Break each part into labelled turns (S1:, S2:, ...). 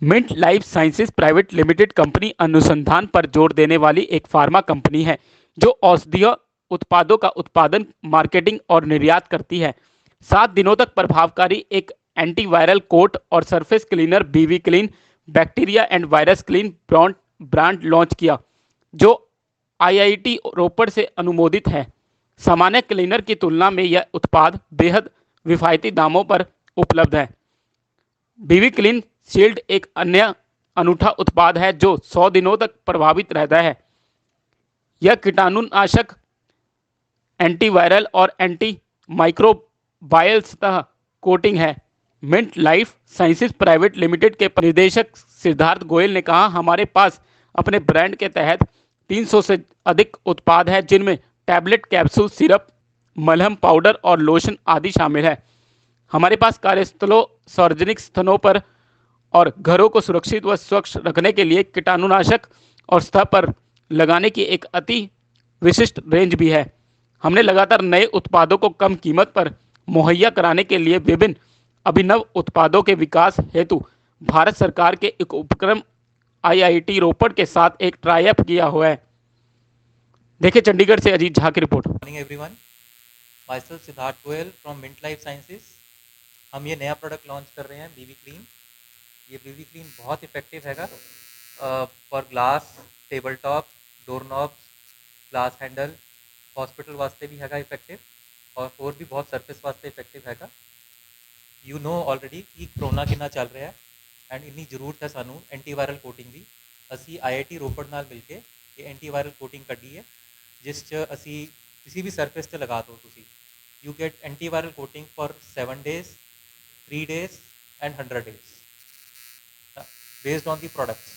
S1: Mint life sciences private limited company अनुसंधान पर जोर देने वाली एक फार्मा कंपनी है जो औषधीय उत्पादों का उत्पादन, मार्केटिंग और निर्यात करती है। 7 दिनों तक प्रभावकारी एक एंटीवायरल कोट और सरफेस क्लीनर बीवी clean bacteria and virus clean brand launch किया, जो आईआईटी रोपड़ से अनुमोदित है। सामान्य क्लीनर की तुलना में यह उत्पाद बेहद किफायती दामों पर उपलब्ध है। बीवी क्लीन शील्ड एक अन्य अनूठा उत्पाद है जो 100 दिनों तक प्रभावित रहता है। यह कीटाणुनाशक, एंटीवायरल और एंटी माइक्रोबायल सतह कोटिंग है। Mint life sciences private limited के निदेशक सिद्धार्थ गोयल ने कहा, हमारे पास अपने ब्रांड के तहत 300 से अधिक उत्पाद हैं, जिनमें टैबलेट, कैप्सूल, सिरप, मलहम, पाउडर और लोशन आदि शामिल है। हमारे पास कार्यस्थलों, सार्वजनिक स्थलों पर और घरों को सुरक्षित व स्वच्छ रखने के लिए कीटाणुनाशक और सतह पर लगाने की एक अति विशिष्ट रेंज भी है। हमने लगातार नए उत्पादों को कम कीमत पर मुहैया कराने के लिए विभिन्न अभिनव उत्पादों के विकास हेतु भारत सरकार के एक उपक्रम आईआईटी रोपड़ के साथ एक ट्राई अप किया हुआ है। देखिए चंडीगढ़ से अजीत झा की रिपोर्ट।
S2: Morning everyone, myself Siddharth Goyal from mint life sciences. हम ये नया प्रोडक्ट लॉन्च कर रहे हैं, बीवी क्लीन। ये बीवी क्लीन बहुत इफेक्टिव हैगा for glass, table top, door knob, glass handle, hospital वास्ते भी हैगा इफेक्टिव और भी बहुत सरफेस वास्ते इफेक्टिव हैगा। यू नो ऑलरेडी कि कोरोना कितना चल रहा है एंड इन्नी जरूरत है सानू एंटीवायरल कोटिंग की। असी आईआईटी रोपड़ नाल मिल के ये एंटीवायरल कोटिंग कड्डी है, जिस च असी किसी भी सरफेस से लगा दो तुसी। You get antiviral coating for 7 days, 3 days and 100 days based on the products.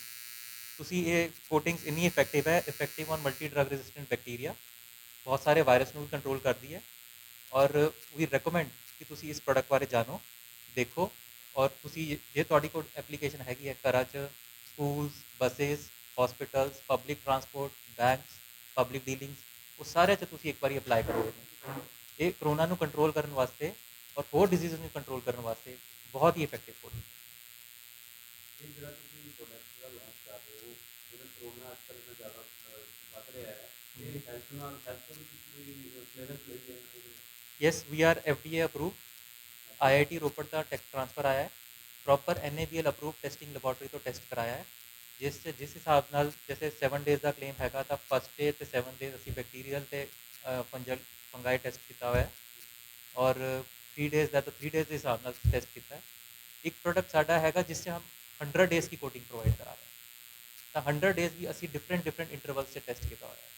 S2: तुसी ये कोटिंग्स इन्नी effective on multi drug resistant bacteria, बहुत सारे वायरस ਨੂੰ ਵੀ कंट्रोल करती है। और वी रिकमेंड कि तुसी इस प्रोडक्ट बारे जानो, देखो और तुसी जे तुहाडी कोल एप्लीकेशन हैगी है घरां च, schools, buses, hospitals, public transport, banks, public dealings, वो सारे च तुसी एक बार अप्लाई करो। ये कोरोना ਨੂੰ कंट्रोल करने वास्ते और होर डिजीज़ ਨੂੰ कंट्रोल करने वास्ते बहुत ही effective coating. Yes, we are FDA approve. IIT Ropar का टेक ट्रांसफर आया है, proper NABL approve testing laboratory तो टेस्ट कराया है, जिस हिसाब नाल जैसे 7 days का क्लेम हैगा तो फर्स्ट डे तो 7 days असी बैक्टीरियल तो फंगाई टेस्ट किया हुआ है और 3 days का तो 3 days के हिसाब नाल टेस्ट किया है। एक प्रोडक्ट साडा हैगा जिससे हम 100 days की कोटिंग प्रोवाइड करा रहे हैं, तो 100 days भी असी डिफरेंट इंटरवल से टेस्ट किया हुआ है।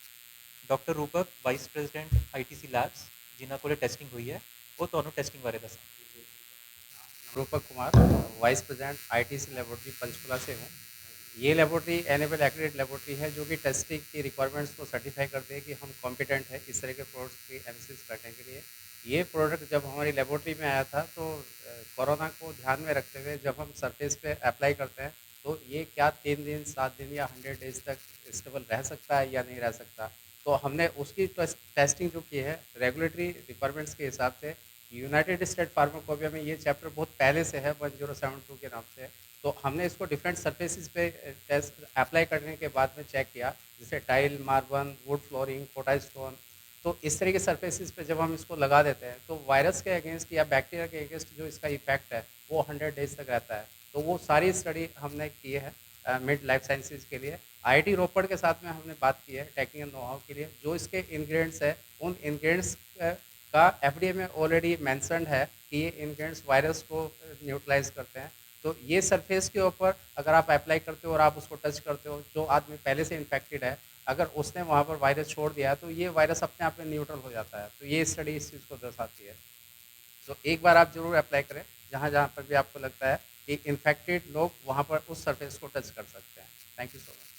S2: डॉक्टर रूपक, वाइस प्रेजिडेंट ITC लैब्स, जिन्हों को टेस्टिंग हुई है, वो तो टेस्टिंग बारे दस।
S3: रूपक Kumar, vice president ITC laboratory Panchkula से हूँ। ये लेबोरेटरी एनेबल एक्रेडिट लेबोरेटरी है जो कि टेस्टिंग की रिक्वायरमेंट्स को सर्टिफाई करते हैं कि हम कॉम्पिटेंट है इस तरह के प्रोडक्ट्स की एनालिसिस करने के लिए। ये प्रोडक्ट जब हमारी लेबोरेटरी में आया था तो कोरोना को ध्यान में रखते हुए जब हम सरफेस पे अप्लाई करते हैं तो ये क्या 3 दिन, 7 दिन या 100 days तक स्टेबल रह सकता है या नहीं रह सकता। तो हमने उसकी टेस्टिंग जो की है रेगुलेटरी रिक्वायरमेंट्स के हिसाब से। यूनाइटेड स्टेट फार्माकोपिया में ये चैप्टर बहुत पहले से है, 1072 के नाम से। तो हमने इसको डिफरेंट सरफेसेस पे टेस्ट अप्लाई करने के बाद में चेक किया, जैसे टाइल, मार्बल, वुड फ्लोरिंग, पोटाइल स्टोन। तो इस तरह के सरफेसेस पे जब हम इसको लगा देते हैं तो वायरस के अगेंस्ट या बैक्टीरिया के अगेंस्ट जो इसका इफेक्ट है वो 100 days तक रहता है। तो वो सारी स्टडी हमने की है मिड लाइफ साइंसेज के लिए। आईआईटी रोपड़ के साथ में हमने बात की है टेक्निकल नो हाउ के लिए। जो इसके इंग्रेडिएंट्स है उन इंग्रेडिएंट्स का FDA में ऑलरेडी मैंसनड है कि ये इंग्रेडिएंट्स वायरस को न्यूट्रलाइज करते हैं। तो ये सरफेस के ऊपर अगर आप अप्लाई करते हो और आप उसको टच करते हो, जो आदमी पहले से इन्फेक्टेड है, अगर उसने वहाँ पर वायरस छोड़ दिया तो ये वायरस अपने आप में न्यूट्रल हो जाता है। तो ये स्टडी इस चीज़ को दर्शाती है। तो एक बार आप जरूर अप्लाई करें जहाँ जहाँ पर भी आपको लगता है कि इन्फेक्टेड लोग वहाँ पर उस सरफेस को टच कर सकते हैं। Thank you so much.